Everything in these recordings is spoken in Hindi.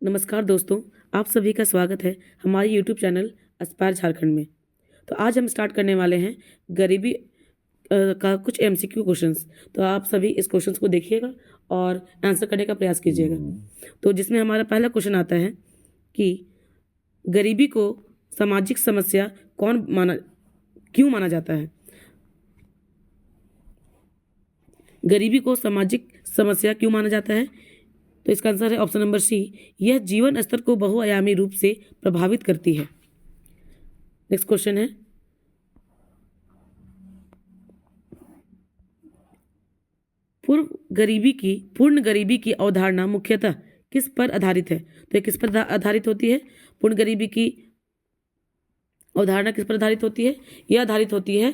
नमस्कार दोस्तों, आप सभी का स्वागत है हमारे यूट्यूब चैनल एस्पायर झारखंड में। तो आज हम स्टार्ट करने वाले हैं गरीबी का कुछ एमसीक्यू क्वेश्चंस। तो आप सभी इस क्वेश्चंस को देखिएगा और आंसर करने का प्रयास कीजिएगा। तो जिसमें हमारा पहला क्वेश्चन आता है कि गरीबी को सामाजिक समस्या क्यों माना जाता है। गरीबी को सामाजिक समस्या क्यों माना जाता है? तो इसका आंसर है ऑप्शन नंबर सी, यह जीवन स्तर को बहुआयामी रूप से प्रभावित करती है। नेक्स्ट क्वेश्चन है, पूर्ण गरीबी की अवधारणा मुख्यतः किस पर आधारित है? तो ये किस पर आधारित होती है? पूर्ण गरीबी की अवधारणा किस पर आधारित होती है? यह आधारित होती है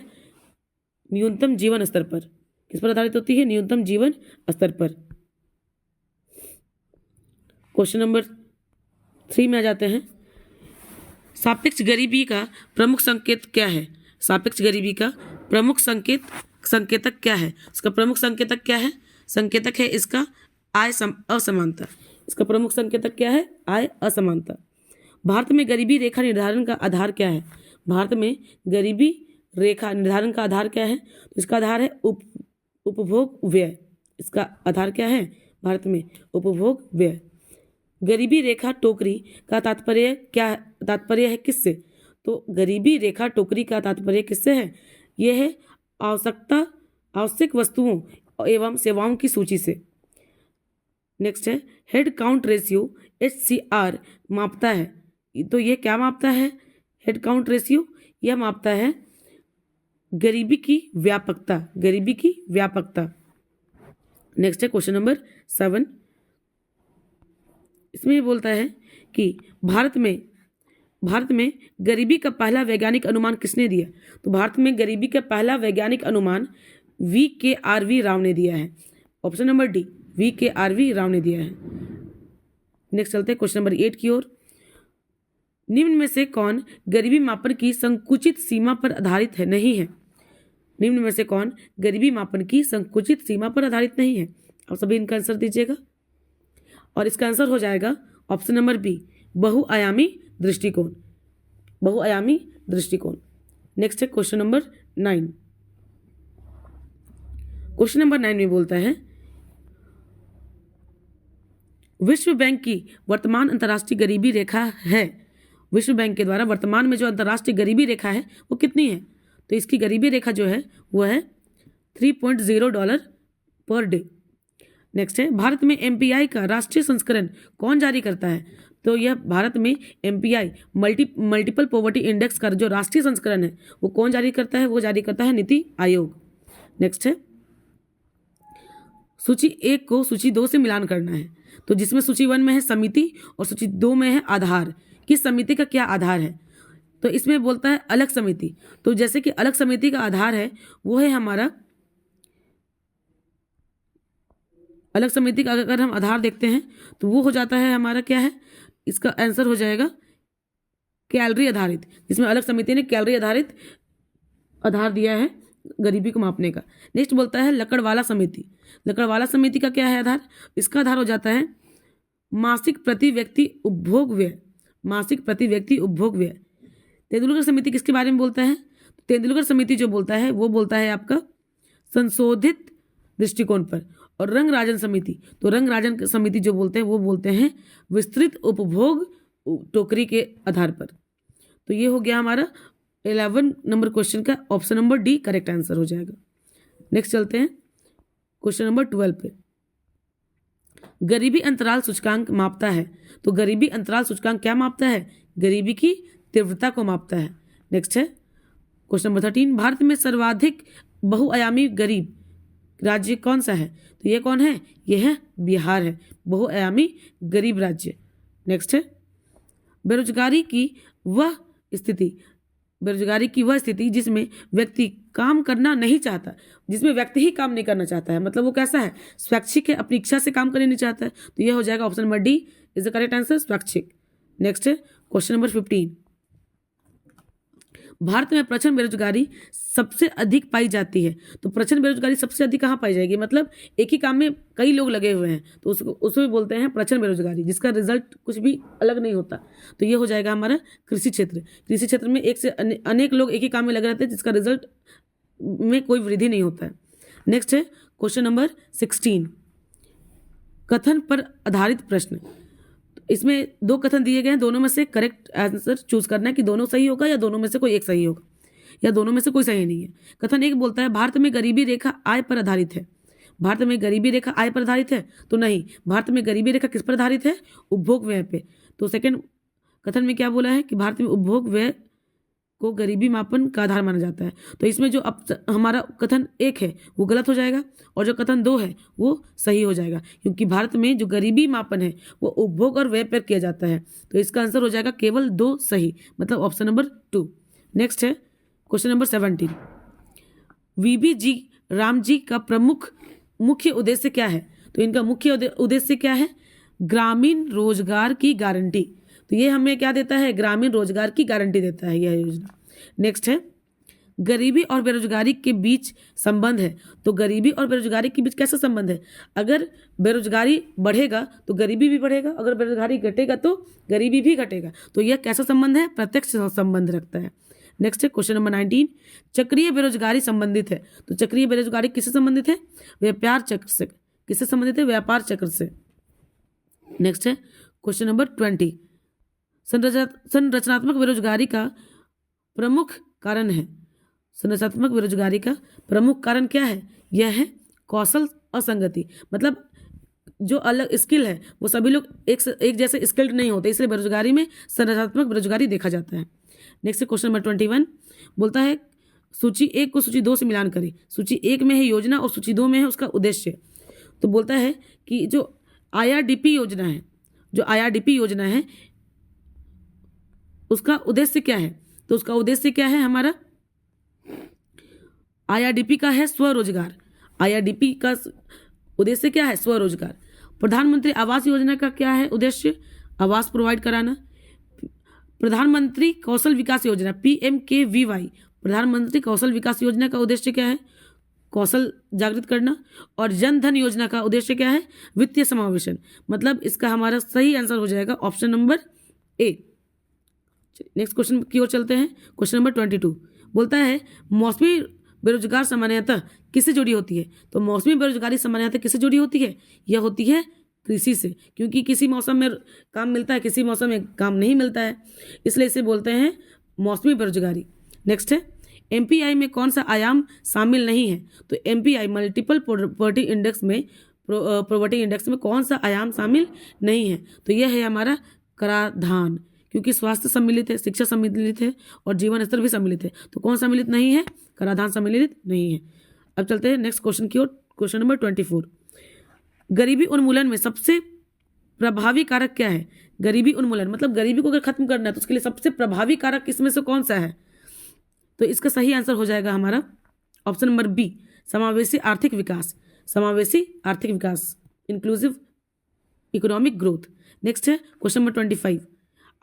न्यूनतम जीवन स्तर पर। किस पर आधारित होती है? न्यूनतम जीवन स्तर पर। क्वेश्चन नंबर 3 में आ जाते हैं। सापेक्ष गरीबी का प्रमुख संकेत क्या है? सापेक्ष गरीबी का प्रमुख संकेतक क्या है? इसका प्रमुख संकेतक क्या है? संकेतक है इसका आय असमानता। इसका प्रमुख संकेतक क्या है? आय असमानता। भारत में गरीबी रेखा निर्धारण का आधार क्या है? भारत में गरीबी रेखा निर्धारण का आधार क्या है? तो इसका आधार है उपभोग व्यय। इसका आधार क्या है भारत में? उपभोग व्यय। गरीबी रेखा टोकरी का तात्पर्य है किससे? तो गरीबी रेखा टोकरी का तात्पर्य किससे है? यह है आवश्यक वस्तुओं एवं सेवाओं की सूची से। नेक्स्ट है हेड काउंट रेशियो HCR मापता है। तो यह क्या मापता है? हेड काउंट रेशियो यह मापता है गरीबी की व्यापकता। गरीबी की व्यापकता। नेक्स्ट है क्वेश्चन नंबर 7। इसमें ये बोलता है कि भारत में गरीबी का पहला वैज्ञानिक अनुमान किसने दिया? तो भारत में गरीबी का पहला वैज्ञानिक अनुमान VKRV राव ने दिया है। Option number D, VKRV Rao ने दिया है। नेक्स्ट चलते हैं क्वेश्चन नंबर 8 की ओर। निम्न में से कौन गरीबी मापन की संकुचित सीमा पर आधारित है नहीं है? निम्न में से कौन गरीबी मापन की संकुचित सीमा पर आधारित नहीं है? आप सभी इनका आंसर दीजिएगा और इसका आंसर हो जाएगा ऑप्शन नंबर बी, बहुआयामी दृष्टिकोण। बहुआयामी दृष्टिकोण। नेक्स्ट है क्वेश्चन नंबर 9। क्वेश्चन नंबर 9 में बोलता है विश्व बैंक की वर्तमान अंतर्राष्ट्रीय गरीबी रेखा है। विश्व बैंक के द्वारा वर्तमान में जो अंतर्राष्ट्रीय गरीबी रेखा है वो कितनी है? तो इसकी गरीबी रेखा जो है वो है $3.0 पर डे। नेक्स्ट है भारत में MPI का राष्ट्रीय संस्करण कौन जारी करता है? तो यह भारत में MPI मल्टीपल पॉवर्टी इंडेक्स का जो राष्ट्रीय संस्करण है वो कौन जारी करता है? वो जारी करता है नीति आयोग। नेक्स्ट है सूची 1 को सूची 2 से मिलान करना है। तो जिसमें सूची 1 में है समिति और सूची 2 में है आधार। किस समिति का क्या आधार है? तो इसमें बोलता है अलग समिति। तो जैसे कि अलग समिति का आधार है वो है हमारा अलग समिति का अगर हम आधार देखते हैं तो वो हो जाता है हमारा क्या है? इसका आंसर हो जाएगा कैलोरी आधारित, जिसमें अलग समिति ने कैलोरी आधारित आधार दिया है गरीबी को मापने का। नेक्स्ट बोलता है लकड़वाला समिति। लकड़वाला समिति का क्या है आधार? इसका आधार हो जाता है मासिक प्रति व्यक्ति उपभोग व्यय। मासिक प्रति व्यक्ति उपभोग व्यय। तेंदुलकर समिति किसके बारे में बोलता है? तेंदुलकर समिति जो बोलता है वो बोलता है आपका संशोधित दृष्टिकोण पर। और रंग राजन समिति, तो रंग राजन समिति जो बोलते हैं वो बोलते हैं विस्तृत उपभोग टोकरी के आधार पर। तो ये हो गया हमारा 11 नंबर क्वेश्चन का option number D correct answer हो जाएगा। नेक्स्ट चलते हैं क्वेश्चन नंबर 12 पे। गरीबी अंतराल सूचकांक मापता है। तो गरीबी अंतराल सूचकांक क्या मापता है? गरीबी की तीव्रता को मापता है। नेक्स्ट है क्वेश्चन नंबर 13। भारत में सर्वाधिक बहुआयामी गरीब राज्य कौन सा है? तो ये कौन है? यह है बिहार है, बहुआयामी गरीब राज्य। नेक्स्ट है बेरोजगारी की वह स्थिति जिसमें व्यक्ति काम करना नहीं चाहता, जिसमें व्यक्ति ही काम नहीं करना चाहता है, मतलब वो कैसा है? स्वैच्छिक है, अपनी इच्छा से काम करने नहीं चाहता है। तो यह हो जाएगा option number D is the correct answer, स्वैच्छिक। नेक्स्ट है क्वेश्चन नंबर 15। भारत में प्रचंड बेरोजगारी सबसे अधिक पाई जाती है। तो प्रचंड बेरोजगारी सबसे अधिक कहाँ पाई जाएगी, मतलब एक ही काम में कई लोग लगे हुए हैं, तो उसको बोलते हैं प्रचंड बेरोजगारी, जिसका रिजल्ट कुछ भी अलग नहीं होता। तो ये हो जाएगा हमारा कृषि क्षेत्र। कृषि क्षेत्र में एक से अनेक लोग एक ही काम में लगे रहते हैं, जिसका रिजल्ट में कोई वृद्धि नहीं होता है। नेक्स्ट है क्वेश्चन नंबर 16, कथन पर आधारित प्रश्न। इसमें दो कथन दिए गए हैं, दोनों में से करेक्ट आंसर चूज करना है कि दोनों सही होगा या दोनों में से कोई एक सही होगा, या दोनों में से कोई सही नहीं है। कथन एक बोलता है भारत में गरीबी रेखा आय पर आधारित है। भारत में गरीबी रेखा आय पर आधारित है, तो नहीं, भारत में गरीबी रेखा किस पर आधारित है, उपभोग व्यय पे। तो सेकंड कथन में क्या बोला है कि भारत में उपभोग व्यय को गरीबी मापन का आधार माना जाता है। तो इसमें जो हमारा कथन एक है वो गलत हो जाएगा, और जो कथन दो है वो सही हो जाएगा, क्योंकि भारत में जो गरीबी मापन है वो उपभोग और व्यय पर किया जाता है। तो इसका आंसर हो जाएगा केवल दो सही, मतलब ऑप्शन नंबर 2। नेक्स्ट है क्वेश्चन नंबर 17, वीबी जी राम जी का मुख्य उद्देश्य क्या है। तो इनका मुख्य उद्देश्य क्या है, ग्रामीण रोजगार की गारंटी। तो ये हमें क्या देता है, ग्रामीण रोजगार की गारंटी देता है यह योजना। नेक्स्ट है गरीबी और बेरोजगारी के बीच संबंध है। तो गरीबी और बेरोजगारी के बीच कैसा संबंध है, अगर बेरोजगारी बढ़ेगा तो गरीबी भी बढ़ेगा, अगर बेरोजगारी घटेगा तो गरीबी भी घटेगा। तो यह कैसा संबंध है, प्रत्यक्ष संबंध रखता है। नेक्स्ट है क्वेश्चन नंबर 19, चक्रीय बेरोजगारी संबंधित है। तो चक्रीय बेरोजगारी किससे संबंधित है, व्यापार चक्र से। किससे संबंधित है, व्यापार चक्र से। नेक्स्ट है क्वेश्चन नंबर 20, संरचनात्मक बेरोजगारी का प्रमुख कारण है। संरचनात्मक बेरोजगारी का प्रमुख कारण क्या है, यह है कौशल असंगति। मतलब जो अलग स्किल है वो सभी लोग एक जैसे स्किल्ड नहीं होते, इसलिए बेरोजगारी में संरचनात्मक बेरोजगारी देखा जाता है। नेक्स्ट क्वेश्चन नंबर 21 बोलता है सूची 1 को सूची 2 से मिलान करें। सूची 1 में है योजना और सूची 2 में है उसका उद्देश्य। तो बोलता है कि जो IRDP योजना है, जो IRDP योजना है उसका उद्देश्य क्या है। तो उसका उद्देश्य क्या है, हमारा IRDP का है स्वरोजगार। IRDP का उद्देश्य क्या है, स्वरोजगार। प्रधानमंत्री आवास योजना का क्या है उद्देश्य, आवास प्रोवाइड कराना। प्रधानमंत्री कौशल विकास योजना PMKVY, प्रधानमंत्री कौशल विकास योजना का उद्देश्य क्या है, कौशल जागृत करना। और जन धन योजना का उद्देश्य क्या है, वित्तीय समावेशन। मतलब इसका हमारा सही आंसर हो जाएगा option number A. Next question की ओर चलते हैं। क्वेश्चन नंबर 22 बोलता है मौसमी बेरोजगार सामान्यतः किससे जुड़ी होती है। तो मौसमी बेरोजगारी सामान्यतः किससे जुड़ी होती है, यह होती है कृषि से, क्योंकि किसी मौसम में काम मिलता है, किसी मौसम में काम नहीं मिलता है, इसलिए इसे बोलते हैं मौसमी बेरोजगारी। नेक्स्ट है MPI में कौन सा आयाम शामिल नहीं है। तो MPI मल्टीपल प्रॉपर्टी इंडेक्स में कौन सा आयाम शामिल नहीं है। तो यह है हमारा कराधान, क्योंकि स्वास्थ्य सम्मिलित है, शिक्षा सम्मिलित है और जीवन स्तर भी सम्मिलित है। तो कौन सम्मिलित नहीं है, कराधान सम्मिलित नहीं है। अब चलते हैं नेक्स्ट क्वेश्चन की ओर। क्वेश्चन नंबर 24, गरीबी उन्मूलन में सबसे प्रभावी कारक क्या है। गरीबी उन्मूलन मतलब गरीबी को अगर खत्म करना है तो उसके लिए सबसे प्रभावी कारक इसमें से कौन सा है। तो इसका सही आंसर हो जाएगा हमारा ऑप्शन नंबर बी, समावेशी आर्थिक विकास। समावेशी आर्थिक विकास, इंक्लूसिव इकोनॉमिक ग्रोथ। नेक्स्ट है क्वेश्चन नंबर 25,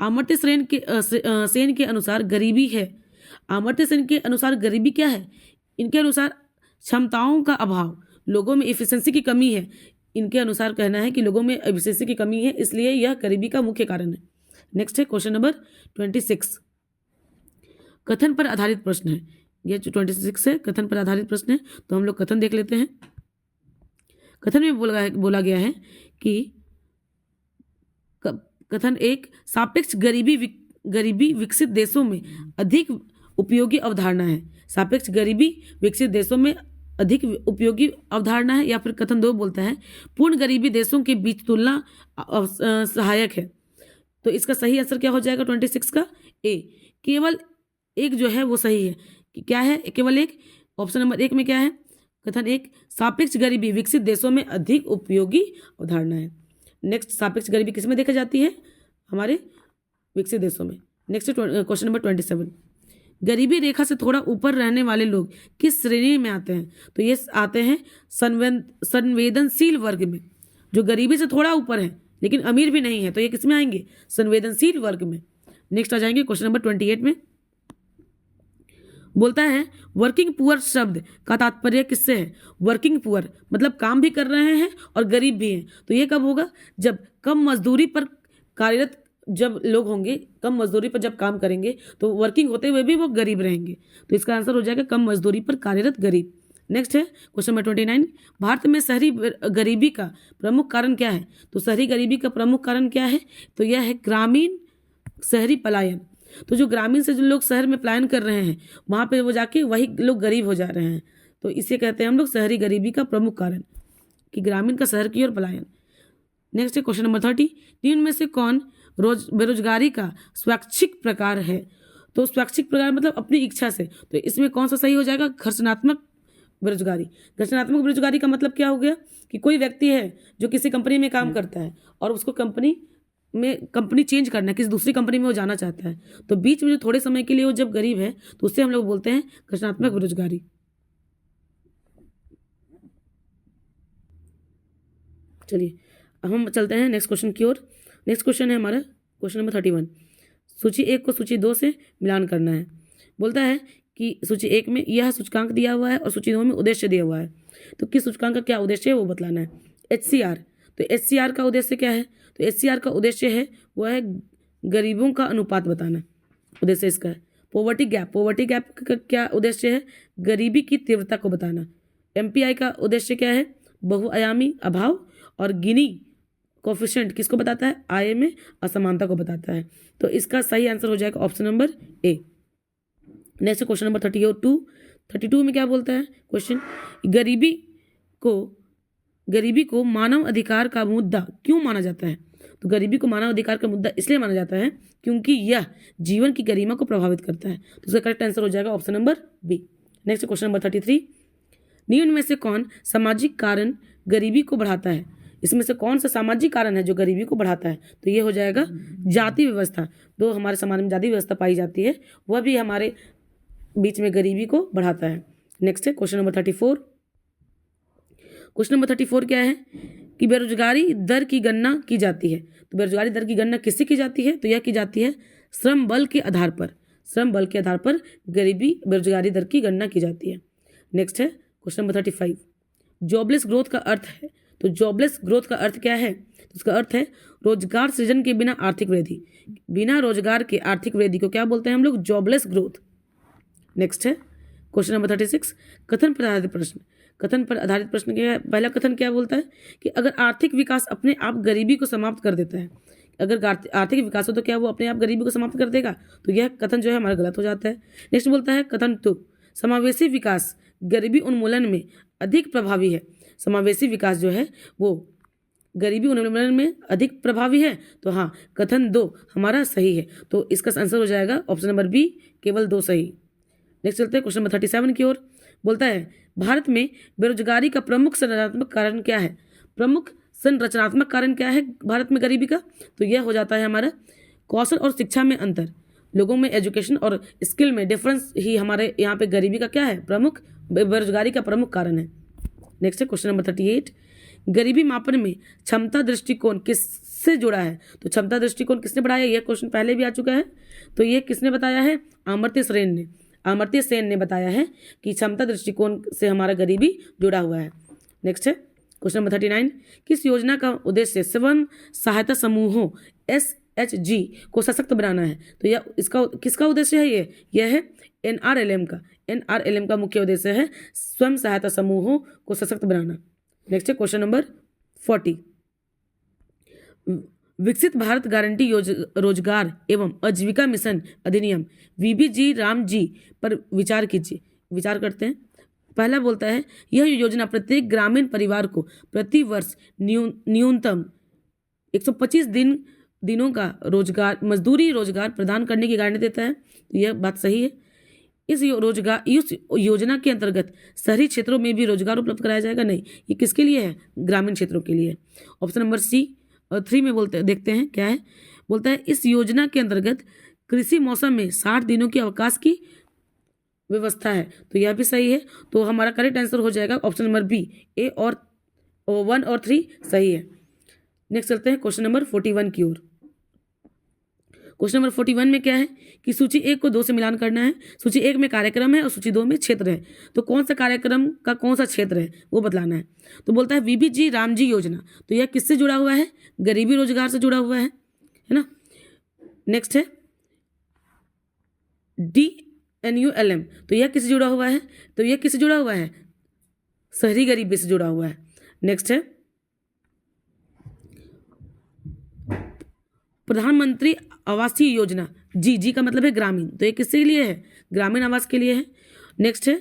अमर्त्य सेन के अनुसार गरीबी है। अमर्त्य सेन के अनुसार गरीबी क्या है, इनके अनुसार क्षमताओं का अभाव, लोगों में एफिशिएंसी की कमी है। इनके अनुसार कहना है कि लोगों में एफिशिएंसी की कमी है, इसलिए यह गरीबी का मुख्य कारण है। नेक्स्ट है क्वेश्चन नंबर 26, कथन पर आधारित प्रश्न है। यह जो 26 है कथन पर आधारित प्रश्न है, तो हम लोग कथन देख लेते हैं। कथन में बोला गया है कि कथन 1, सापेक्ष गरीबी विकसित देशों में अधिक उपयोगी अवधारणा है। सापेक्ष गरीबी विकसित देशों में अधिक उपयोगी अवधारणा है। या फिर कथन 2 बोलता है पूर्ण गरीबी देशों के बीच तुलना सहायक है। तो इसका सही आंसर क्या हो जाएगा 26 का ए। केवल एक जो है वो सही है, क्या है, केवल एक। ऑप्शन नंबर 1 में क्या है, कथन 1, सापेक्ष गरीबी विकसित देशों में अधिक उपयोगी अवधारणा है। नेक्स्ट, सापेक्ष गरीबी किस में देखी जाती है, हमारे विकसित देशों में। नेक्स्ट क्वेश्चन नंबर 27, गरीबी रेखा से थोड़ा ऊपर रहने वाले लोग किस श्रेणी में आते हैं। तो ये आते हैं संवेदनशील वर्ग में। जो गरीबी से थोड़ा ऊपर है लेकिन अमीर भी नहीं है, तो ये किस में आएंगे, संवेदनशील वर्ग में। नेक्स्ट आ जाएंगे क्वेश्चन नंबर 28 में। बोलता है वर्किंग पुअर शब्द का तात्पर्य किससे है? वर्किंग पुअर मतलब काम भी कर रहे हैं और गरीब भी हैं। तो ये कब होगा? जब कम मजदूरी पर कार्यरत जब लोग होंगे, कम मजदूरी पर जब काम करेंगे तो वर्किंग होते हुए भी वो गरीब रहेंगे। तो इसका आंसर हो जाएगा कम मजदूरी पर कार्यरत गरीब। नेक्स्ट है क्वेश्चन नंबर 29, भारत में शहरी गरीबी का प्रमुख कारण क्या है? तो शहरी गरीबी का प्रमुख कारण क्या है? तो यह है ग्रामीण शहरी पलायन। तो जो ग्रामीण से जो लोग शहर में पलायन कर रहे हैं, वहाँ पे वो जाके वही लोग गरीब हो जा रहे हैं। तो इसे कहते हैं हम लोग शहरी गरीबी का प्रमुख कारण, कि ग्रामीण का शहर की ओर पलायन। नेक्स्ट है क्वेश्चन नंबर 30, निम्न में से कौन बेरोजगारी का स्वैच्छिक प्रकार है? तो स्वैच्छिक प्रकार मतलब अपनी इच्छा से। तो इसमें कौन सा सही हो जाएगा? घर्षणात्मक बेरोजगारी। घर्षणात्मक बेरोजगारी का मतलब क्या हो गया? कि कोई व्यक्ति है जो किसी कंपनी में काम करता है और उसको कंपनी चेंज करना है, किसी दूसरी कंपनी में वो जाना चाहता है, तो बीच में जो थोड़े समय के लिए वो जब गरीब है तो उससे हम लोग बोलते हैं घर्षणात्मक बेरोजगारी। चलिए अब हम चलते हैं नेक्स्ट क्वेश्चन की ओर। नेक्स्ट क्वेश्चन है हमारा क्वेश्चन नंबर 31, सूची 1 को सूची 2 से मिलान करना है। बोलता है कि सूची 1 में यह सूचकांक दिया हुआ है और सूची 2 में उद्देश्य दिया हुआ है। तो किस सूचकांक का क्या उद्देश्य है वो बतलाना है। HCR, तो HCR का उद्देश्य क्या है? तो HCR का उद्देश्य है वो है गरीबों का अनुपात बताना, उद्देश्य इसका है। पॉवर्टी गैप का क्या उद्देश्य है? गरीबी की तीव्रता को बताना। MPI का उद्देश्य क्या है? बहुआयामी अभाव। और गिनी कोफिशिएंट किसको बताता है? आय में असमानता को बताता है। तो इसका सही आंसर हो जाएगा option number A. Next question number 32 में क्या बोलता है क्वेश्चन? गरीबी को मानव अधिकार का मुद्दा क्यों माना जाता है? तो गरीबी को मानव अधिकार का मुद्दा इसलिए माना जाता है क्योंकि यह जीवन की गरिमा को प्रभावित करता है। तो इसका करेक्ट आंसर हो जाएगा option number B. Next question number 33, निम्न में से कौन सामाजिक कारण गरीबी को बढ़ाता है? इसमें से कौन सा सामाजिक कारण है जो गरीबी को बढ़ाता है? तो ये हो जाएगा जाति व्यवस्था। जो हमारे समाज में जाति व्यवस्था पाई जाती है वह भी हमारे बीच में गरीबी को बढ़ाता है। नेक्स्ट है क्वेश्चन नंबर 34। क्वेश्चन नंबर 34 क्या है कि बेरोजगारी दर की गणना की जाती है। तो बेरोजगारी दर की गणना किससे की जाती है? तो यह की जाती है श्रम बल के आधार पर गरीबी बेरोजगारी दर की गणना की जाती है। नेक्स्ट है क्वेश्चन नंबर 35, जॉबलेस ग्रोथ का अर्थ है। तो जॉबलेस ग्रोथ का अर्थ क्या है? तो उसका अर्थ है रोजगार सृजन के बिना आर्थिक वृद्धि। बिना रोजगार के आर्थिक वृद्धि को क्या बोलते हैं हम लोग? Jobless growth. नेक्स्ट है क्वेश्चन नंबर 36, कथन पर आधारित प्रश्न। कथन पर आधारित प्रश्न क्या है? पहला कथन क्या बोलता है कि अगर आर्थिक विकास अपने आप गरीबी को समाप्त कर देता है, अगर आर्थिक विकास हो तो क्या वो अपने आप गरीबी को समाप्त कर देगा? तो यह कथन जो है हमारा गलत हो जाता है। नेक्स्ट बोलता है कथन 2, समावेशी विकास गरीबी उन्मूलन में अधिक प्रभावी है। समावेशी विकास जो है वो गरीबी उन्मूलन में अधिक प्रभावी है। तो हाँ, कथन 2 हमारा सही है। तो इसका आंसर हो जाएगा ऑप्शन नंबर बी, केवल 2 सही। नेक्स्ट चलते हैं क्वेश्चन नंबर 37 की ओर। बोलता है भारत में बेरोजगारी का प्रमुख संरचनात्मक कारण क्या है? प्रमुख संरचनात्मक कारण क्या है भारत में गरीबी का? तो यह हो जाता है हमारा कौशल और शिक्षा में अंतर। लोगों में एजुकेशन और स्किल में डिफरेंस ही हमारे यहाँ पे गरीबी का क्या है? प्रमुख बेरोजगारी का प्रमुख कारण है। नेक्स्ट है क्वेश्चन नंबर 38, गरीबी मापन में क्षमता दृष्टिकोण किससे जुड़ा है? तो क्षमता दृष्टिकोण किसने बढ़ाया? यह क्वेश्चन पहले भी आ चुका है। तो ये किसने बताया है? अमर्त्य सेन ने बताया है कि क्षमता दृष्टिकोण से हमारा गरीबी जुड़ा हुआ है। नेक्स्ट है क्वेश्चन नंबर 39, किस योजना का उद्देश्य स्वयं सहायता समूहों SHG को सशक्त बनाना है? तो यह इसका किसका उद्देश्य है? यह है NRLM का मुख्य उद्देश्य है स्वयं सहायता समूहों को सशक्त बनाना। नेक्स्ट है क्वेश्चन नंबर 40, विकसित भारत गारंटी रोजगार एवं आजीविका मिशन अधिनियम VBG राम जी पर विचार करते हैं। पहला बोलता है यह योजना प्रत्येक ग्रामीण परिवार को प्रति वर्ष न्यूनतम 125 दिनों का मजदूरी रोजगार प्रदान करने की गारंटी देता है। तो यह बात सही है। इस योजना के अंतर्गत शहरी क्षेत्रों में भी रोजगार उपलब्ध कराया जाएगा? नहीं, ये किसके लिए है? ग्रामीण क्षेत्रों के लिए। ऑप्शन नंबर सी 3 में देखते हैं क्या है। बोलता है इस योजना के अंतर्गत कृषि मौसम में 60 दिनों की अवकाश की व्यवस्था है। तो यह भी सही है। तो हमारा करेक्ट आंसर हो जाएगा ऑप्शन नंबर बी, A और 1 और 3 सही है। नेक्स्ट चलते हैं क्वेश्चन नंबर 41 की ओर। क्वेश्चन नंबर 41 में क्या है कि सूची 1 को 2 से मिलान करना है। सूची 1 में कार्यक्रम है और सूची 2 में क्षेत्र है, तो कौन सा कार्यक्रम का कौन सा क्षेत्र है वो बतलाना है। तो बोलता है VBG रामजी योजना, तो यह किससे जुड़ा हुआ है? गरीबी रोजगार से जुड़ा हुआ है ना। नेक्स्ट है DNULM, तो यह किससे जुड़ा हुआ है? तो यह किससे जुड़ा हुआ है? शहरी गरीबी से जुड़ा हुआ है। नेक्स्ट है प्रधानमंत्री आवासीय योजना, जी का मतलब है ग्रामीण, तो ये किसके लिए है? ग्रामीण आवास के लिए है। नेक्स्ट है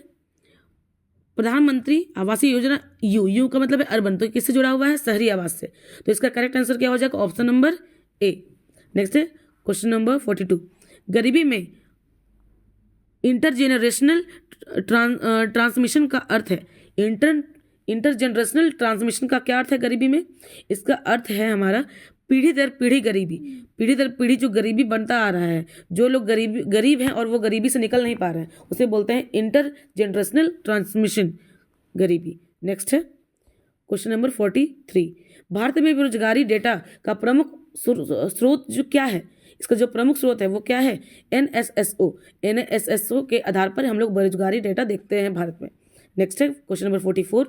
प्रधानमंत्री आवासीय योजना यू का मतलब है अर्बन, तो किससे जुड़ा हुआ है? शहरी आवास से, तो इसका करेक्ट आंसर क्या हो जाएगा? Option number A. नेक्स्ट है क्वेश्चन नंबर 42, गरीबी में इंटरजेनरेशनल ट्रांसमिशन का अर्थ है। इंटरजेनरेशनल ट्रांसमिशन का क्या अर्थ है गरीबी में? इसका अर्थ है हमारा पीढ़ी दर पीढ़ी गरीबी, पीढ़ी दर पीढ़ी जो गरीबी बनता आ रहा है, जो लोग गरीब हैं और वो गरीबी से निकल नहीं पा रहे हैं, उसे बोलते हैं इंटरजेनरेशनल ट्रांसमिशन गरीबी। नेक्स्ट है क्वेश्चन नंबर 43, भारत में बेरोजगारी डेटा का प्रमुख स्रोत जो क्या है? इसका जो प्रमुख स्रोत है वो क्या है? NSSO के आधार पर हम लोग बेरोजगारी डेटा देखते हैं भारत में। नेक्स्ट है क्वेश्चन नंबर 44,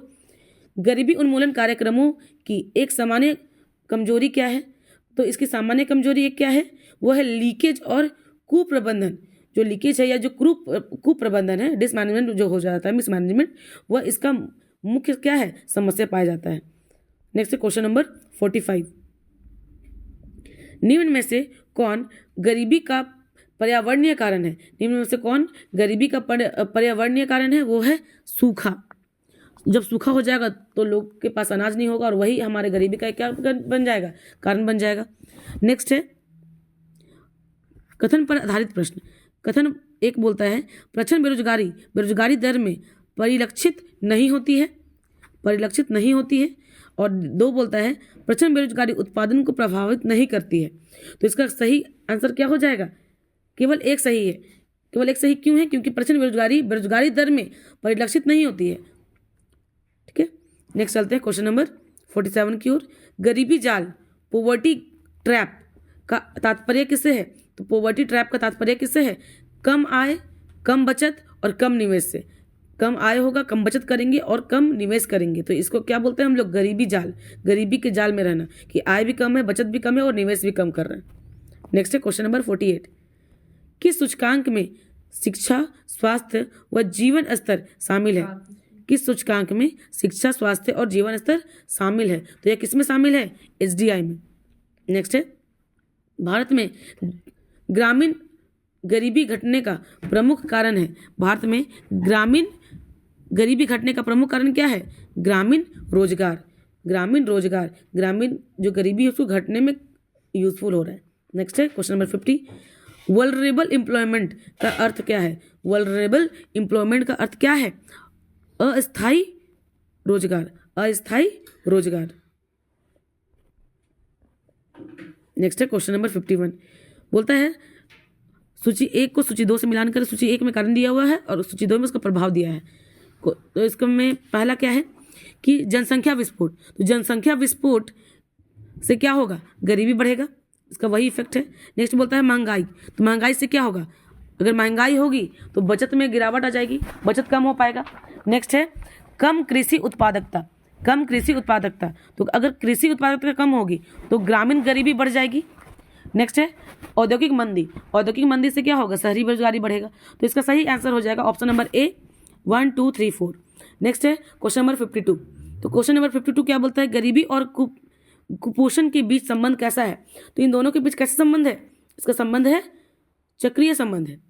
गरीबी उन्मूलन कार्यक्रमों की एक सामान्य कमजोरी क्या है? तो इसकी सामान्य कमजोरी एक क्या है? वो है लीकेज और कुप्रबंधन। जो लीकेज है या जो कुप्रबंधन है, डिसमैनेजमेंट जो हो जाता है, मिसमैनेजमेंट, वह इसका मुख्य क्या है? समस्या पाया जाता है। नेक्स्ट क्वेश्चन नंबर 45, निम्न में से कौन गरीबी का पर्यावरणीय कारण है? निम्न में से कौन गरीबी का पर्यावरणीय कारण है? वो है सूखा। जब सूखा हो जाएगा तो लोग के पास अनाज नहीं होगा और वही हमारे गरीबी का क्या बन जाएगा? कारण बन जाएगा। नेक्स्ट है कथन पर आधारित प्रश्न। कथन एक बोलता है प्रचंड बेरोजगारी दर में परिलक्षित नहीं होती है, और 2 बोलता है प्रचंड बेरोजगारी उत्पादन को प्रभावित नहीं करती है। तो इसका सही आंसर क्या हो जाएगा? केवल एक सही है। केवल एक सही क्यों है? क्योंकि प्रचंड बेरोजगारी दर में परिलक्षित नहीं होती है। ठीक है, नेक्स्ट चलते हैं क्वेश्चन नंबर 47 की ओर। गरीबी जाल, पॉवर्टी ट्रैप का तात्पर्य किससे है? तो पॉवर्टी ट्रैप का तात्पर्य किससे है? कम आय, कम बचत और कम निवेश से। कम आय होगा, कम बचत करेंगे और कम निवेश करेंगे, तो इसको क्या बोलते हैं हम लोग? गरीबी जाल, गरीबी के जाल में रहना, कि आय भी कम है, बचत भी कम है और निवेश भी कम कर रहे हैं। नेक्स्ट है क्वेश्चन नंबर 48, किस सूचकांक में शिक्षा, स्वास्थ्य व जीवन स्तर शामिल है? किस सूचकांक में शिक्षा, स्वास्थ्य और जीवन स्तर शामिल है? तो यह किस में शामिल है? HDI में। नेक्स्ट है भारत में ग्रामीण गरीबी घटने का प्रमुख कारण है। भारत में ग्रामीण गरीबी घटने का प्रमुख कारण क्या है? ग्रामीण रोजगार, ग्रामीण जो गरीबी है उसको घटने में यूजफुल हो रहा है। नेक्स्ट है क्वेश्चन नंबर 50, वल्नरेबल एम्प्लॉयमेंट का अर्थ क्या है? वल्नरेबल एम्प्लॉयमेंट का अर्थ क्या है? अस्थायी रोजगार। नेक्स्ट है क्वेश्चन नंबर 51, बोलता है सूची 1 को सूची 2 से मिलान करें। सूची 1 में कारण दिया हुआ है और सूची 2 में उसका प्रभाव दिया है। तो इसको में पहला क्या है कि जनसंख्या विस्फोट। तो जनसंख्या विस्फोट से क्या होगा? गरीबी बढ़ेगा, इसका वही इफेक्ट है। नेक्स्ट बोलता है महंगाई। तो महंगाई से क्या होगा? अगर महंगाई होगी तो बचत में गिरावट आ जाएगी, बचत कम हो पाएगा। नेक्स्ट है कम कृषि उत्पादकता। तो अगर कृषि उत्पादकता कम होगी तो ग्रामीण गरीबी बढ़ जाएगी। नेक्स्ट है औद्योगिक मंदी से क्या होगा? शहरी बेरोजगारी बढ़ेगा। तो इसका सही आंसर हो जाएगा ऑप्शन नंबर ए 1 2 3 4। नेक्स्ट है क्वेश्चन नंबर 52। तो क्वेश्चन नंबर 52 क्या बोलता है? गरीबी और कुपोषण के बीच संबंध कैसा है? तो इन दोनों के बीच कैसा संबंध है? इसका संबंध है चक्रीय संबंध है।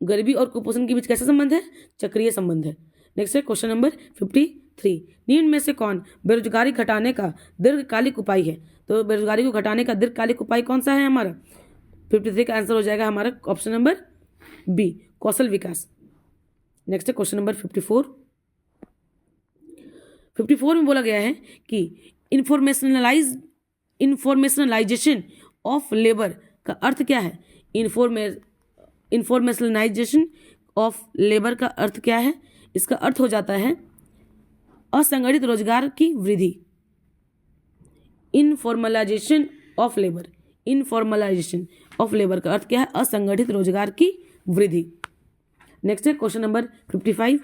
गरीबी और कुपोषण के बीच कैसा संबंध है? चक्रीय संबंध है। नेक्स्ट है क्वेश्चन नंबर 53, निम्न में से कौन बेरोजगारी घटाने का दीर्घकालिक उपाय है? तो बेरोजगारी को घटाने का दीर्घकालिक उपाय कौन सा है हमारा? 53 का आंसर हो जाएगा हमारा ऑप्शन नंबर बी, कौशल विकास। नेक्स्ट है क्वेश्चन नंबर 54 में बोला गया है कि इन्फॉर्मेशनलाइजेशन ऑफ लेबर का अर्थ क्या है? इन्फॉर्मेशनलाइजेशन ऑफ लेबर का अर्थ क्या है? इसका अर्थ हो जाता है असंगठित रोजगार की वृद्धि। Informalisation of labour, informalisation of labour का अर्थ क्या है? असंगठित रोजगार की वृद्धि। नेक्स्ट है क्वेश्चन नंबर 55,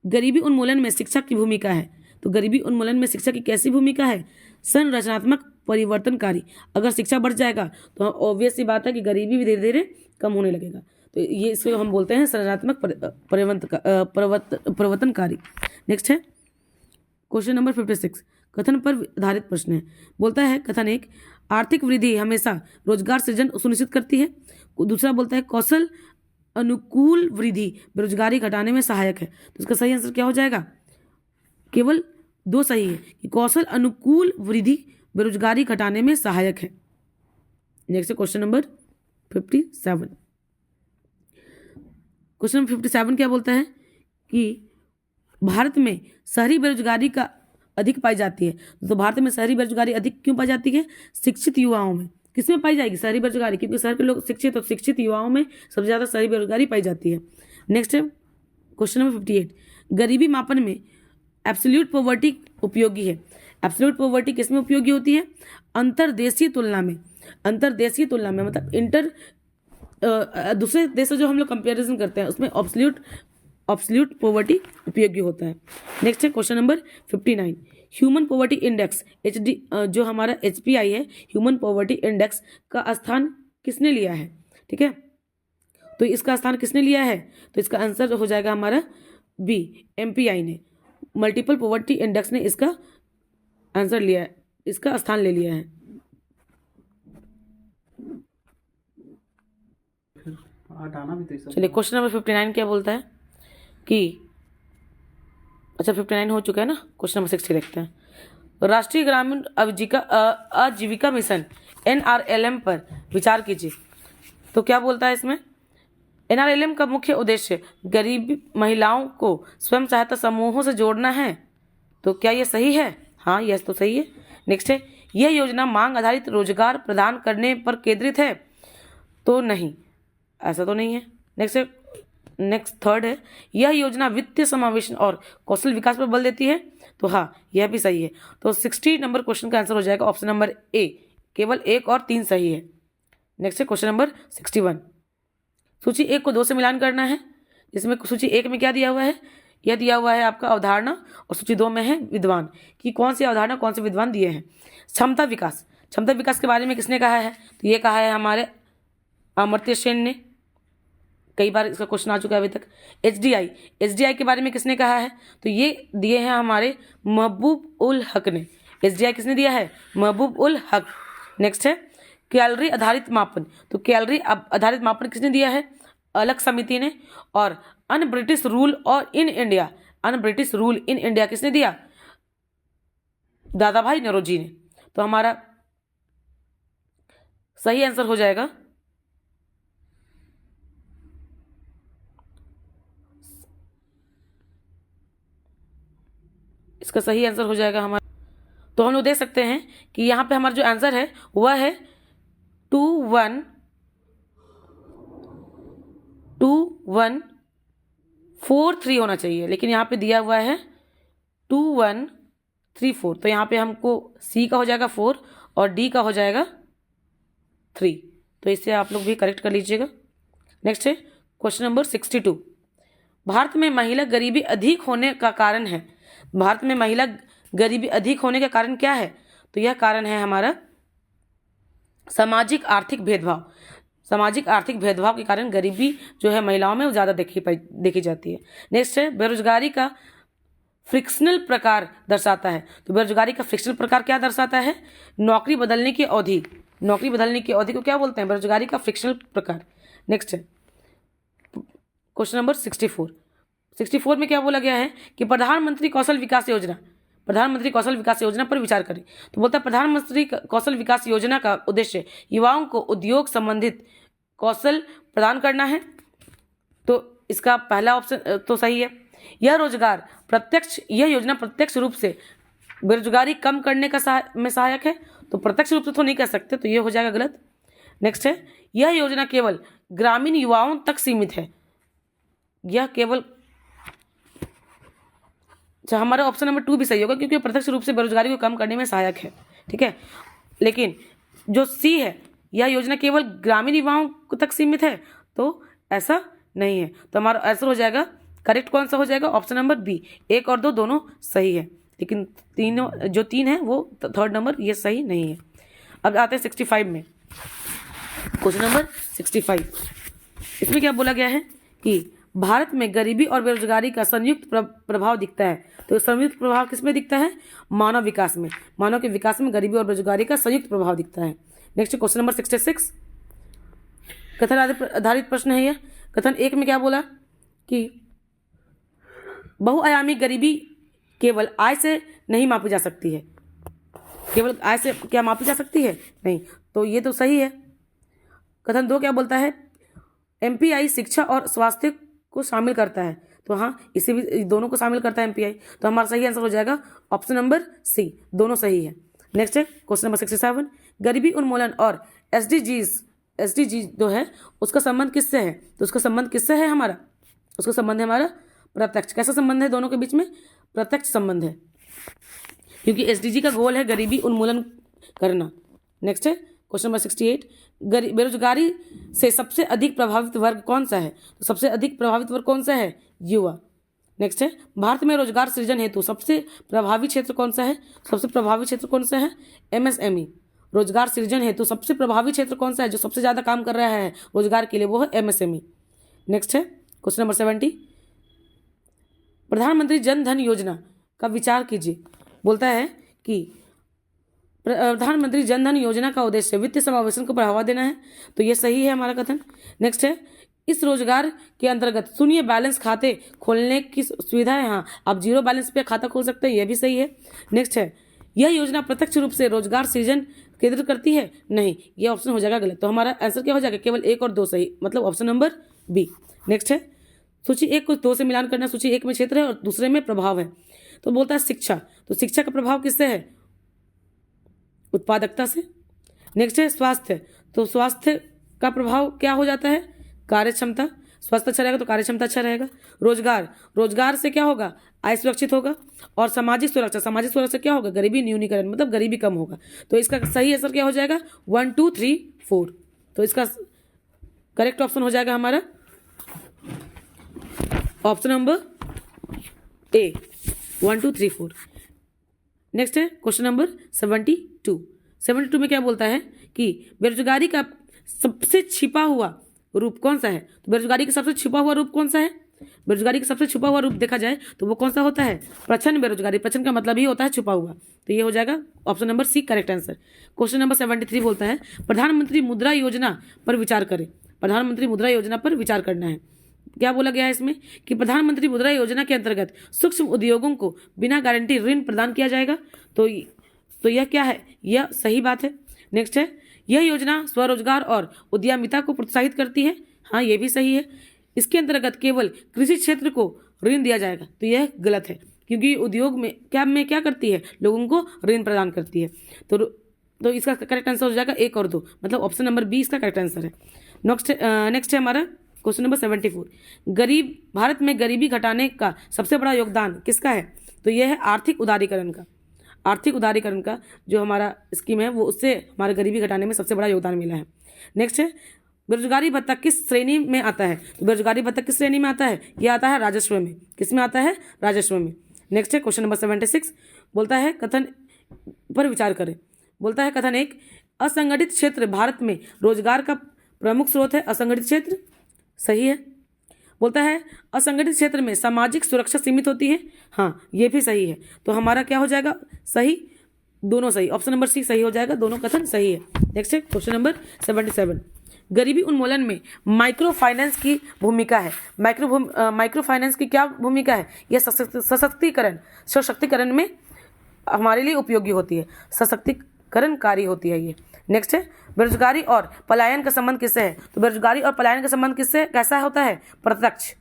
गरीबी उन्मूलन में शिक्षा की भूमिका है। तो गरीबी उन्मूलन में शिक्षा की कैसी भूमिका है? संरचनात्मक परिवर्तनकारी। अगर शिक्षा बढ़ जाएगा तो ऑब्वियस सी बात है कि गरीबी भी धीरे धीरे कम होने लगेगा। तो ये इसको हम बोलते हैं संरचनात्मक परिवर्तनकारी। नेक्स्ट है क्वेश्चन नंबर 56, कथन पर आधारित प्रश्न है। बोलता है कथन 1, आर्थिक वृद्धि हमेशा रोजगार सृजन सुनिश्चित करती है। दूसरा बोलता है कौशल अनुकूल वृद्धि बेरोजगारी घटाने में सहायक है। तो इसका सही आंसर क्या हो जाएगा? केवल 2 सही है कि कौशल अनुकूल वृद्धि बेरोजगारी घटाने में सहायक है। नेक्स्ट है क्वेश्चन नंबर 57। क्वेश्चन नंबर 57 क्या बोलता है कि भारत में शहरी बेरोजगारी का अधिक पाई जाती है। तो भारत में शहरी बेरोजगारी अधिक क्यों पाई जाती है? शिक्षित युवाओं में। किसमें पाई जाएगी शहरी बेरोजगारी? क्योंकि शहर के लोग शिक्षित, तो शिक्षित युवाओं में सबसे ज़्यादा शहरी बेरोजगारी पाई जाती है। नेक्स्ट है क्वेश्चन नंबर 58, गरीबी मापन में एब्सोल्यूट पॉवर्टी उपयोगी है। एब्सोल्यूट पॉवर्टी किसमें उपयोगी होती है? अंतर्देशीय तुलना में। अंतर्देशीय तुलना में मतलब दूसरे देश से जो हम लोग कंपेरिजन करते हैं उसमें ऑब्सोल्यूट पॉवर्टी उपयोगी होता है। नेक्स्ट है question number 59, human poverty index HD जो हमारा HPI है, ह्यूमन पॉवर्टी इंडेक्स का स्थान किसने लिया है? ठीक है, तो इसका स्थान किसने लिया है? तो इसका आंसर हो जाएगा हमारा B, MPI ने, मल्टीपल पॉवर्टी इंडेक्स ने इसका आंसर लिया है, इसका स्थान ले लिया है। चलिए क्वेश्चन नंबर 59 क्या बोलता है कि अच्छा 59 हो चुका है ना, क्वेश्चन नंबर 60 देखते हैं। राष्ट्रीय ग्रामीण आजीविका मिशन NRLM पर विचार कीजिए। तो क्या बोलता है इसमें? NRLM का मुख्य उद्देश्य गरीब महिलाओं को स्वयं सहायता समूहों से जोड़ना है। तो क्या ये सही है? हाँ, यह तो सही है। नेक्स्ट है, यह योजना मांग आधारित रोजगार प्रदान करने पर केंद्रित है। तो नहीं, ऐसा तो नहीं है। नेक्स्ट थर्ड है, यह योजना वित्तीय समावेशन और कौशल विकास पर बल देती है। तो हाँ, यह भी सही है। तो 60 नंबर क्वेश्चन का आंसर हो जाएगा ऑप्शन नंबर A, केवल 1 और 3 सही है। नेक्स्ट है क्वेश्चन नंबर 61, सूची 1 को 2 से मिलान करना है। इसमें सूची 1 में क्या दिया हुआ है? यह दिया हुआ है आपका अवधारणा, और सूची 2 में है विद्वान, कि कौन सी अवधारणा कौन से विद्वान दिए हैं। क्षमता विकास के बारे में किसने कहा है? तो ये कहा है हमारे अमर्त्य सेन ने, कई बार इसका क्वेश्चन आ चुका है अभी तक। HDI के बारे में किसने कहा है? तो ये दिए हैं हमारे महबूब उल हक ने। HDI किसने दिया है? महबूब उल हक। नेक्स्ट है कैलोरी आधारित मापन। तो कैलोरी आधारित मापन किसने दिया है? अलग समिति ने। और un British rule in India किसने दिया? दादा भाई नौरोजी ने। तो हमारा सही आंसर हो जाएगा इसका सही आंसर हो जाएगा हमारा। तो हम लोग देख सकते हैं कि यहाँ पे हमारा जो आंसर है वह है 2143 होना चाहिए, लेकिन यहाँ पे दिया हुआ है 2134। तो यहाँ पे हमको C का हो जाएगा 4 और D का हो जाएगा 3। तो इससे आप लोग भी करेक्ट कर लीजिएगा। नेक्स्ट है क्वेश्चन नंबर 62, भारत में महिला गरीबी अधिक होने का कारण है। भारत में महिला गरीबी अधिक होने का कारण क्या है? तो यह कारण है हमारा सामाजिक आर्थिक भेदभाव। सामाजिक आर्थिक भेदभाव के कारण गरीबी जो है महिलाओं में वो ज़्यादा देखी जाती है। नेक्स्ट है बेरोजगारी का फ्रिक्शनल प्रकार दर्शाता है। तो बेरोजगारी का फ्रिक्शनल प्रकार क्या दर्शाता है? नौकरी बदलने की अवधि। नौकरी बदलने की अवधि को क्या बोलते हैं? बेरोजगारी का फ्रिक्शनल प्रकार। नेक्स्ट है क्वेश्चन नंबर 64 में क्या बोला गया है कि प्रधानमंत्री कौशल विकास योजना पर विचार करें। तो बोलता है प्रधानमंत्री कौशल विकास योजना का उद्देश्य युवाओं को उद्योग संबंधित कौशल प्रदान करना है। तो इसका पहला ऑप्शन तो सही है। यह योजना प्रत्यक्ष रूप से बेरोजगारी कम करने का में सहायक है। तो प्रत्यक्ष रूप से तो नहीं कर सकते, तो ये हो जाएगा गलत। नेक्स्ट है यह योजना केवल ग्रामीण युवाओं तक सीमित है। यह केवल हमारा ऑप्शन नंबर 2 भी सही होगा, क्योंकि प्रत्यक्ष रूप से बेरोजगारी को कम करने में सहायक है। ठीक है, लेकिन जो C है यह योजना केवल ग्रामीण युवाओं तक सीमित है, तो ऐसा नहीं है। तो हमारा आंसर हो जाएगा, करेक्ट कौन सा हो जाएगा, ऑप्शन नंबर बी। 1 और 2 दोनों सही है, लेकिन तीनों जो 3 है वो थर्ड नंबर ये सही नहीं है। अब आते हैं 65 में, क्वेश्चन नंबर 65। इसमें क्या बोला गया है कि भारत में गरीबी और बेरोजगारी का संयुक्त प्रभाव दिखता है। तो संयुक्त प्रभाव किसमें दिखता है, मानव विकास में। मानव के विकास में गरीबी और बेरोजगारी का संयुक्त प्रभाव दिखता है। नेक्स्ट क्वेश्चन नंबर 66, कथन आधारित प्रश्न है यह। कथन 1 में क्या बोला कि बहुआयामी गरीबी केवल आय से नहीं मापी जा सकती है। केवल आय से क्या मापी जा सकती है, नहीं, तो ये तो सही है। कथन 2 क्या बोलता है, एमपीआई शिक्षा और स्वास्थ्य को शामिल करता है। तो हाँ, इसे भी दोनों को शामिल करता है एमपीआई। तो हमारा सही आंसर हो जाएगा ऑप्शन नंबर सी, दोनों सही है। नेक्स्ट है क्वेश्चन नंबर 67, गरीबी उन्मूलन और एसडीजी जो है उसका संबंध किससे है। तो उसका संबंध किससे है हमारा, उसका संबंध है हमारा प्रत्यक्ष। कैसा संबंध है दोनों के बीच में, प्रत्यक्ष संबंध है, क्योंकि एसडीजी का गोल है गरीबी उन्मूलन करना। नेक्स्ट है क्वेश्चन नंबर 68, बेरोजगारी से सबसे अधिक प्रभावित वर्ग कौन सा है। तो सबसे अधिक प्रभावित वर्ग कौन सा है, युवा। नेक्स्ट है भारत में रोजगार सृजन हेतु सबसे प्रभावी क्षेत्र कौन सा है। सबसे प्रभावी क्षेत्र कौन सा है, एमएसएमई। रोजगार सृजन हेतु सबसे प्रभावी क्षेत्र कौन सा है, जो सबसे ज्यादा काम कर रहा है रोजगार के लिए, वो है एमएसएमई। नेक्स्ट है क्वेश्चन नंबर 70, प्रधानमंत्री जन धन योजना का विचार कीजिए। बोलता है कि प्रधानमंत्री जन धन योजना का उद्देश्य वित्तीय समावेशन को बढ़ावा देना है। तो ये सही है हमारा कथन। नेक्स्ट है, इस रोजगार के अंतर्गत शून्य बैलेंस खाते खोलने की सुविधा है। हाँ, आप जीरो बैलेंस पे खाता खोल सकते हैं, यह भी सही है। नेक्स्ट है, यह योजना प्रत्यक्ष रूप से रोजगार सृजन केंद्रित करती है। नहीं, यह ऑप्शन हो जाएगा गलत। तो हमारा आंसर क्या हो जाएगा, केवल 1 और 2 सही, मतलब ऑप्शन नंबर बी। नेक्स्ट है, सूची 1 को 2 से मिलान करना। सूची 1 में क्षेत्र है और दूसरे में प्रभाव है। तो बोलता है शिक्षा, तो शिक्षा का प्रभाव किससे है, उत्पादकता से। नेक्स्ट है स्वास्थ्य, तो स्वास्थ्य का प्रभाव क्या हो जाता है, कार्यक्षमता। स्वास्थ्य अच्छा रहेगा तो कार्यक्षमता अच्छा रहेगा। रोजगार, रोजगार से क्या होगा, आय सुरक्षित होगा। और सामाजिक सुरक्षा, सामाजिक सुरक्षा क्या होगा, गरीबी न्यूनीकरण, मतलब गरीबी कम होगा। तो इसका सही आंसर क्या हो जाएगा, 1 2 3 4। तो इसका करेक्ट ऑप्शन हो जाएगा हमारा ऑप्शन नंबर ए, 1 2 3 4। नेक्स्ट है क्वेश्चन नंबर 72 में क्या बोलता है कि बेरोजगारी का सबसे छिपा हुआ रूप कौन सा है। तो बेरोजगारी का सबसे छिपा हुआ रूप कौन सा है, बेरोजगारी का सबसे छुपा हुआ रूप देखा जाए तो वो कौन सा होता है, प्रच्छन्न बेरोजगारी। प्रच्छन्न का मतलब ही होता है छुपा हुआ। तो ये हो जाएगा option number C correct answer. Question number 73 बोलता है प्रधानमंत्री मुद्रा योजना पर विचार करें। प्रधानमंत्री मुद्रा योजना पर विचार करना है। क्या बोला गया है इसमें कि प्रधानमंत्री मुद्रा योजना के अंतर्गत सूक्ष्म उद्योगों को बिना गारंटी ऋण प्रदान किया जाएगा। तो यह क्या है, यह सही बात है। नेक्स्ट है, यह योजना स्वरोजगार और उद्यमिता को प्रोत्साहित करती है। हाँ, ये भी सही है। इसके अंतर्गत केवल कृषि क्षेत्र को ऋण दिया जाएगा। तो यह गलत है, क्योंकि उद्योग में क्या करती है, लोगों को ऋण प्रदान करती है। तो इसका करेक्ट आंसर हो जाएगा 1 और 2, मतलब ऑप्शन नंबर बी इसका करेक्ट आंसर है। नेक्स्ट है हमारा क्वेश्चन नंबर 74, भारत में गरीबी घटाने का सबसे बड़ा योगदान किसका है। तो यह है आर्थिक उदारीकरण का जो हमारा स्कीम है वो, उससे हमारे गरीबी घटाने में सबसे बड़ा योगदान मिला है। नेक्स्ट है, बेरोजगारी भत्ता किस श्रेणी में आता है। तो बेरोजगारी भत्ता किस श्रेणी में आता है, यह आता है राजस्व में। किस में आता है, राजस्व में। नेक्स्ट है क्वेश्चन नंबर 76, बोलता है कथन पर विचार करें। बोलता है कथन 1, असंगठित क्षेत्र भारत में रोजगार का प्रमुख स्रोत है। असंगठित क्षेत्र सही है। बोलता है असंगठित क्षेत्र में सामाजिक सुरक्षा सीमित होती है। हाँ, ये भी सही है। तो हमारा क्या हो जाएगा, सही, दोनों सही, ऑप्शन नंबर सी सही हो जाएगा, दोनों कथन सही है। नेक्स्ट है क्वेश्चन नंबर 77, गरीबी उन्मूलन में माइक्रो फाइनेंस की भूमिका है। माइक्रो फाइनेंस की क्या भूमिका है, यह सशक्तिकरण में हमारे लिए उपयोगी होती है, सशक्तिकरणकारी होती है ये। नेक्स्ट है, बेरोजगारी और पलायन का संबंध किससे है। तो बेरोजगारी और पलायन का संबंध किससे कैसा होता है, प्रत्यक्ष।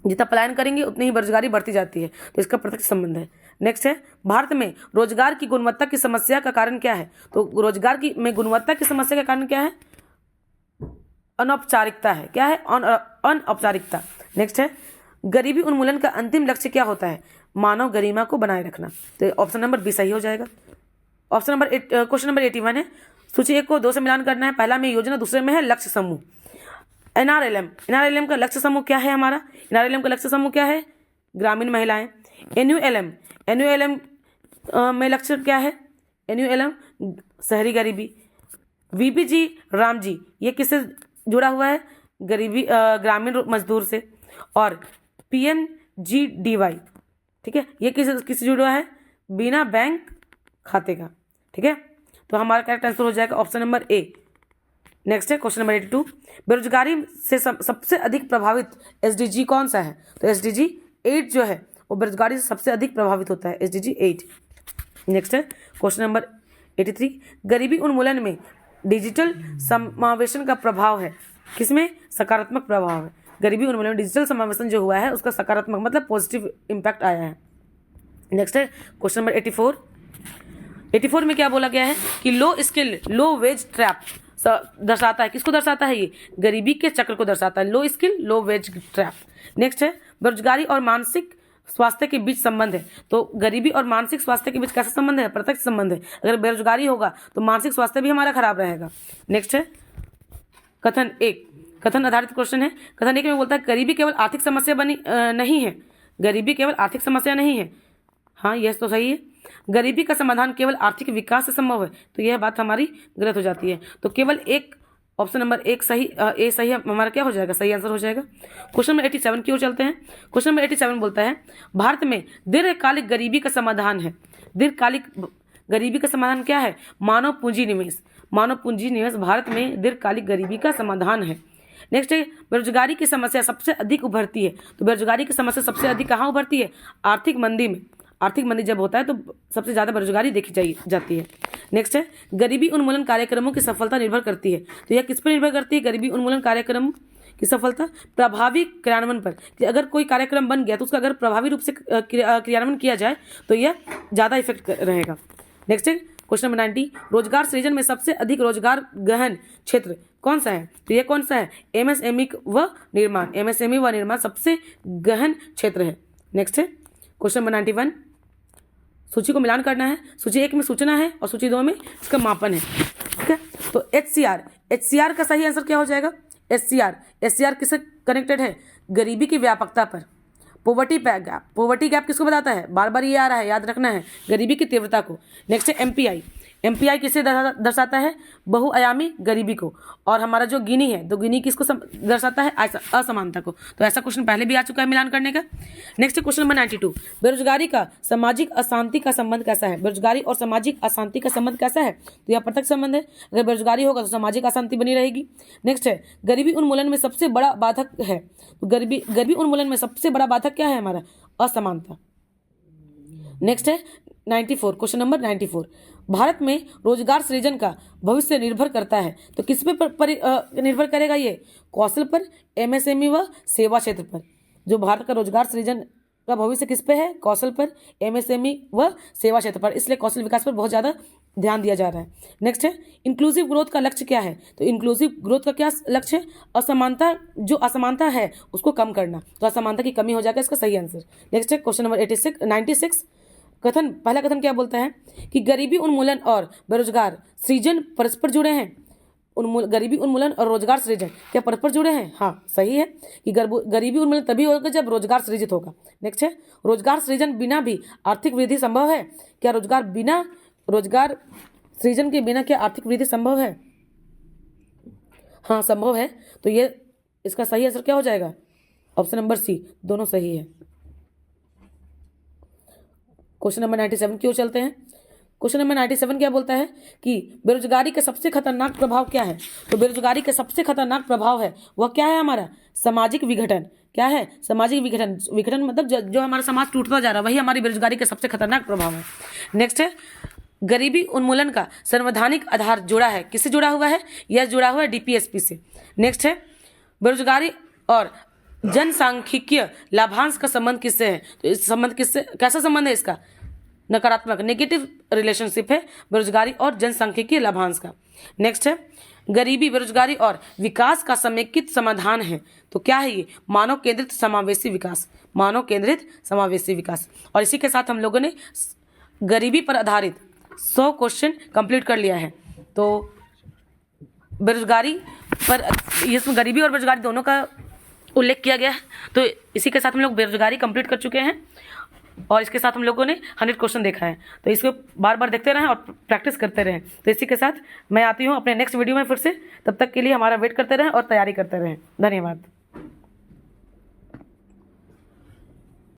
जितना पलायन करेंगे उतनी ही बेरोजगारी बढ़ती जाती है, तो इसका प्रत्यक्ष संबंध है। नेक्स्ट है, भारत में रोजगार की गुणवत्ता की समस्या का कारण क्या है। तो रोजगार में गुणवत्ता की समस्या का कारण क्या है, अनौपचारिकता है। क्या है, अनौपचारिकता। नेक्स्ट है, गरीबी उन्मूलन का अंतिम लक्ष्य क्या होता है, मानव गरिमा को बनाए रखना। तो ऑप्शन नंबर बी सही हो जाएगा। ऑप्शन नंबर क्वेश्चन नंबर 81 है, सूची 1 को 2 से मिलान करना है। पहला में योजना, दूसरे में है लक्ष्य समूह। एनआरएलएम का लक्ष्य समूह क्या है हमारा? एनआरएलएम का लक्ष्य समूह क्या है? ग्रामीण महिलाएं। एनयूएलएम में लक्ष्य क्या है? एनयूएलएम शहरी गरीबी। वीबीजी रामजी ये किससे जुड़ा हुआ है? गरीबी ग्रामीण मजदूर से। और पीएमजीडीवाई, ठीक है, ये किससे जुड़ा है? बिना बैंक खाते का। ठीक है, तो हमारा करेक्ट आंसर हो जाएगा ऑप्शन नंबर ए। नेक्स्ट है क्वेश्चन नंबर 82, बेरोजगारी से सबसे अधिक प्रभावित एसडीजी कौन सा है? तो एसडीजी 8 जो है वो बेरोजगारी से सबसे अधिक प्रभावित होता है, एसडीजी 8। नेक्स्ट है क्वेश्चन नंबर 83, गरीबी उन्मूलन में डिजिटल समावेशन का प्रभाव है, किसमें? सकारात्मक प्रभाव है। गरीबी उन्मूलन में डिजिटल समावेशन जो हुआ है उसका सकारात्मक मतलब पॉजिटिव इम्पैक्ट आया है। नेक्स्ट है क्वेश्चन नंबर 84 में क्या बोला गया है कि लो स्किल लो वेज ट्रैप दर्शाता है, किसको दर्शाता है? ये गरीबी के चक्र को दर्शाता है, लो स्किल लो वेज ट्रैप। नेक्स्ट है बेरोजगारी और मानसिक स्वास्थ्य के बीच संबंध है, तो गरीबी और मानसिक स्वास्थ्य के बीच कैसा संबंध है? प्रत्यक्ष संबंध है। अगर बेरोजगारी होगा तो मानसिक स्वास्थ्य भी हमारा खराब रहेगा। नेक्स्ट है कथन 1, कथन आधारित क्वेश्चन है। कथन 1 में बोलता है गरीबी केवल आर्थिक समस्या नहीं है, गरीबी केवल आर्थिक समस्या नहीं है। हाँ, यह तो सही है। गरीबी का समाधान केवल आर्थिक विकास से संभव है, तो यह बात हमारी गलत हो जाती है। तो केवल एक ऑप्शन नंबर 1 सही, ए सही हमारा क्या हो जाएगा? सही आंसर हो जाएगा। क्वेश्चन नंबर 87 की ओर चलते हैं। क्वेश्चन नंबर 87 बोलता है भारत में दीर्घकालिक गरीबी का समाधान है। दीर्घकालिक गरीबी का समाधान क्या है? मानव पूंजी निवेश। मानव पूंजी निवेश भारत में दीर्घकालिक गरीबी का समाधान है। नेक्स्ट है बेरोजगारी की समस्या सबसे अधिक उभरती है, तो बेरोजगारी की समस्या सबसे अधिक कहाँ उभरती है? आर्थिक मंदी में। आर्थिक मंदी जब होता है तो सबसे ज़्यादा बेरोजगारी देखी जाती है। नेक्स्ट है गरीबी उन्मूलन कार्यक्रमों की सफलता निर्भर करती है, तो यह किस पर निर्भर करती है? गरीबी उन्मूलन कार्यक्रम की सफलता प्रभावी क्रियान्वयन पर, कि अगर कोई कार्यक्रम बन गया तो उसका अगर प्रभावी रूप से क्रियान्वयन किया जाए तो यह ज़्यादा इफेक्ट रहेगा। नेक्स्ट है क्वेश्चन नंबर 90, रोजगार सृजन में सबसे अधिक रोजगार गहन क्षेत्र कौन सा है? तो यह कौन सा है? एमएसएमई व निर्माण। एमएसएमई व निर्माण सबसे गहन क्षेत्र है। नेक्स्ट है क्वेश्चन नंबर 91, सूची को मिलान करना है। सूची 1 में सूचना है और सूची 2 में इसका मापन है। ठीक है, तो एचसीआर का सही आंसर क्या हो जाएगा? एचसीआर किससे कनेक्टेड है? गरीबी की व्यापकता पर। पॉवर्टी गैप किसको बताता है? बार बार ये आ रहा है, याद रखना है, गरीबी की तीव्रता को। नेक्स्ट है एमपीआई किसे दर्शाता है? बहुआयामी गरीबी को। और हमारा जो गिनी है तो गिनी किसको दर्शाता है? असमानता को। तो ऐसा क्वेश्चन पहले भी आ चुका है मिलान करने का। नेक्स्ट क्वेश्चन नंबर 92, बेरोजगारी का सामाजिक अशांति का संबंध कैसा है? बेरोजगारी और सामाजिक अशांति का संबंध कैसा है? तो यह प्रत्यक्ष संबंध है। अगर बेरोजगारी होगा तो सामाजिक अशांति बनी रहेगी। नेक्स्ट है गरीबी उन्मूलन में सबसे बड़ा बाधक है, तो गरीबी उन्मूलन में सबसे बड़ा बाधक क्या है हमारा? असमानता। नेक्स्ट है 94, क्वेश्चन नंबर 94, भारत में रोजगार सृजन का भविष्य निर्भर करता है, तो किस पे निर्भर करेगा? ये कौशल पर, एमएसएमई व सेवा क्षेत्र पर। जो भारत का रोजगार सृजन का भविष्य किस पे है? कौशल पर, एमएसएमई व सेवा क्षेत्र पर। इसलिए कौशल विकास पर बहुत ज़्यादा ध्यान दिया जा रहा है। नेक्स्ट है इंक्लूसिव ग्रोथ का लक्ष्य क्या है? तो इंक्लूसिव ग्रोथ का क्या लक्ष्य है? असमानता है उसको कम करना, तो असमानता की कमी हो जाएगा इसका सही आंसर। नेक्स्ट है क्वेश्चन नंबर 96, पहला कथन क्या बोलता है कि गरीबी उन्मूलन और बेरोजगार सृजन परस्पर जुड़े हैं। गरीबी उन्मूलन और रोजगार सृजन क्या परस्पर जुड़े हैं? हाँ, सही है कि गरीबी उन्मूलन तभी होगा जब रोजगार सृजित होगा। नेक्स्ट है रोजगार सृजन बिना भी आर्थिक वृद्धि संभव है? क्या रोजगार सृजन के बिना क्या आर्थिक वृद्धि संभव है? हाँ, संभव है। तो ये इसका सही आंसर क्या हो जाएगा? ऑप्शन नंबर सी, दोनों सही है। क्वेश्चन नंबर 97 की ओर चलते हैं। क्वेश्चन नंबर 97 क्या बोलता है कि बेरोजगारी का सबसे खतरनाक प्रभाव क्या है? तो बेरोजगारी का सबसे खतरनाक प्रभाव है वह क्या है हमारा? सामाजिक विघटन। क्या है? सामाजिक विघटन मतलब जो हमारा समाज टूटता जा रहा है वही हमारी बेरोजगारी का सबसे खतरनाक प्रभाव है। नेक्स्ट है गरीबी उन्मूलन का संवैधानिक आधार जुड़ा है, किससे जुड़ा हुआ है? यह जुड़ा हुआ है डीपीएसपी से। नेक्स्ट है बेरोजगारी और जनसांख्यिकीय लाभांश का संबंध किससे है? तो इस संबंध किससे, कैसा संबंध है इसका? नकारात्मक, नेगेटिव रिलेशनशिप है बेरोजगारी और जनसांख्यिकीय लाभांश का। नेक्स्ट है गरीबी, बेरोजगारी और विकास का समेकित समाधान है, तो क्या है ये? मानव केंद्रित समावेशी विकास। मानव केंद्रित समावेशी विकास। और इसी के साथ हम लोगों ने गरीबी पर आधारित 100 क्वेश्चन कंप्लीट कर लिया है। तो बेरोजगारी पर इसमें गरीबी और बेरोजगारी दोनों का उल्लेख किया गया है। तो इसी के साथ हम लोग बेरोजगारी कंप्लीट कर चुके हैं और इसके साथ हम लोगों ने 100 क्वेश्चन देखा है। तो इसको बार बार देखते रहें और प्रैक्टिस करते रहें। तो इसी के साथ मैं आती हूँ अपने नेक्स्ट वीडियो में फिर से। तब तक के लिए हमारा वेट करते रहें और तैयारी करते रहें। धन्यवाद।